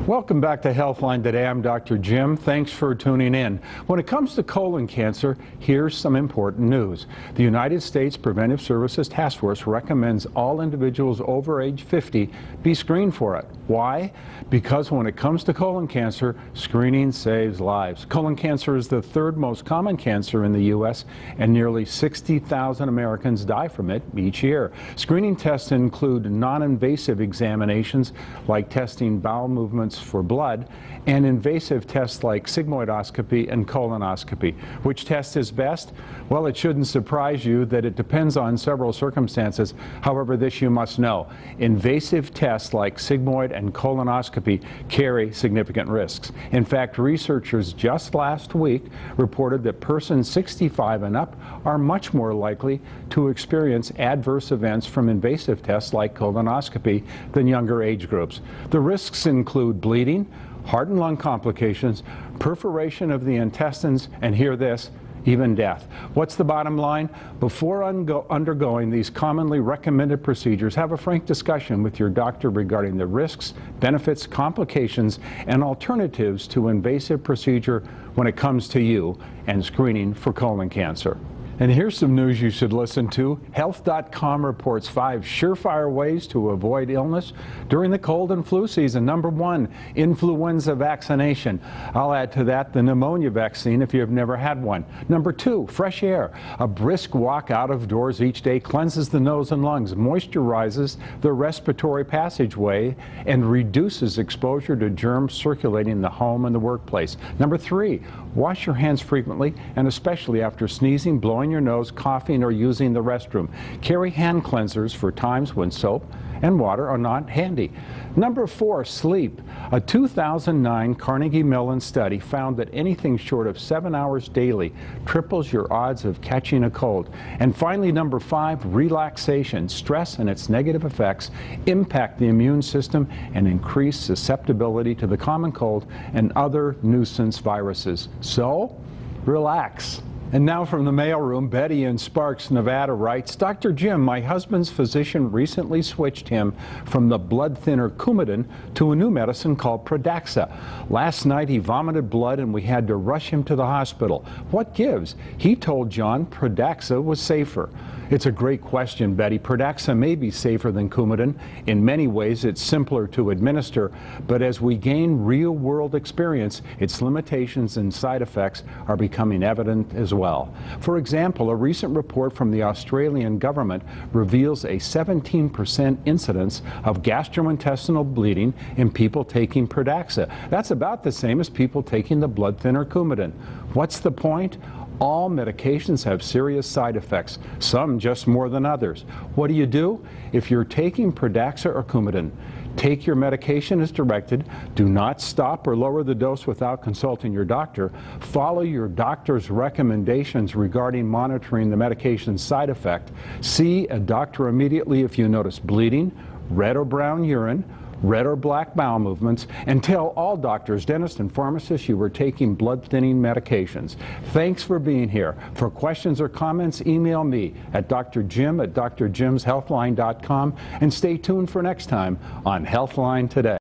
Welcome back to Healthline today. I'm Dr. Jim. Thanks for tuning in. When it comes to colon cancer, here's some important news. The United States Preventive Services Task Force recommends all individuals over age 50 be screened for it. Why? Because when it comes to colon cancer, screening saves lives. Colon cancer is the third most common cancer in the U.S., and nearly 60,000 Americans die from it each year. Screening tests include non-invasive examinations like testing bowel movements for blood, and invasive tests like sigmoidoscopy and colonoscopy. Which test is best? Well, it shouldn't surprise you that it depends on several circumstances. However, this you must know. Invasive tests like sigmoid and colonoscopy carry significant risks. In fact, researchers just last week reported that persons 65 and up are much more likely to experience adverse events from invasive tests like colonoscopy than younger age groups. The risks include bleeding, heart and lung complications, perforation of the intestines, and hear this, even death. What's the bottom line? Before undergoing these commonly recommended procedures, have a frank discussion with your doctor regarding the risks, benefits, complications, and alternatives to invasive procedure when it comes to you and screening for colon cancer. And here's some news you should listen to. Health.com reports 5 surefire ways to avoid illness during the cold and flu season. Number 1, influenza vaccination. I'll add to that the pneumonia vaccine if you have never had one. Number 2, fresh air. A brisk walk out of doors each day cleanses the nose and lungs, moisturizes the respiratory passageway, and reduces exposure to germs circulating in the home and the workplace. Number 3, wash your hands frequently, and especially after sneezing, blowing your nose, coughing, or using the restroom. Carry hand cleansers for times when soap and water are not handy. Number 4, sleep. A 2009 Carnegie Mellon study found that anything short of 7 hours daily triples your odds of catching a cold. And finally, number 5, relaxation. Stress and its negative effects impact the immune system and increase susceptibility to the common cold and other nuisance viruses. So, relax. And now from the mailroom, Betty in Sparks, Nevada writes, Dr. Jim, my husband's physician recently switched him from the blood thinner Coumadin to a new medicine called Pradaxa. Last night he vomited blood and we had to rush him to the hospital. What gives? He told John Pradaxa was safer. It's a great question, Betty. Pradaxa may be safer than Coumadin. In many ways, it's simpler to administer, but as we gain real-world experience, its limitations and side effects are becoming evident as well. For example, a recent report from the Australian government reveals a 17% incidence of gastrointestinal bleeding in people taking Pradaxa. That's about the same as people taking the blood thinner Coumadin. What's the point? All medications have serious side effects, some just more than others. What do you do? If you're taking Pradaxa or Coumadin, take your medication as directed. Do not stop or lower the dose without consulting your doctor. Follow your doctor's recommendations regarding monitoring the medication's side effect. See a doctor immediately if you notice bleeding, red or brown urine, red or black bowel movements, and tell all doctors, dentists, and pharmacists you were taking blood-thinning medications. Thanks for being here. For questions or comments, email me at drjim@drjimshealthline.com, and stay tuned for next time on Healthline Today.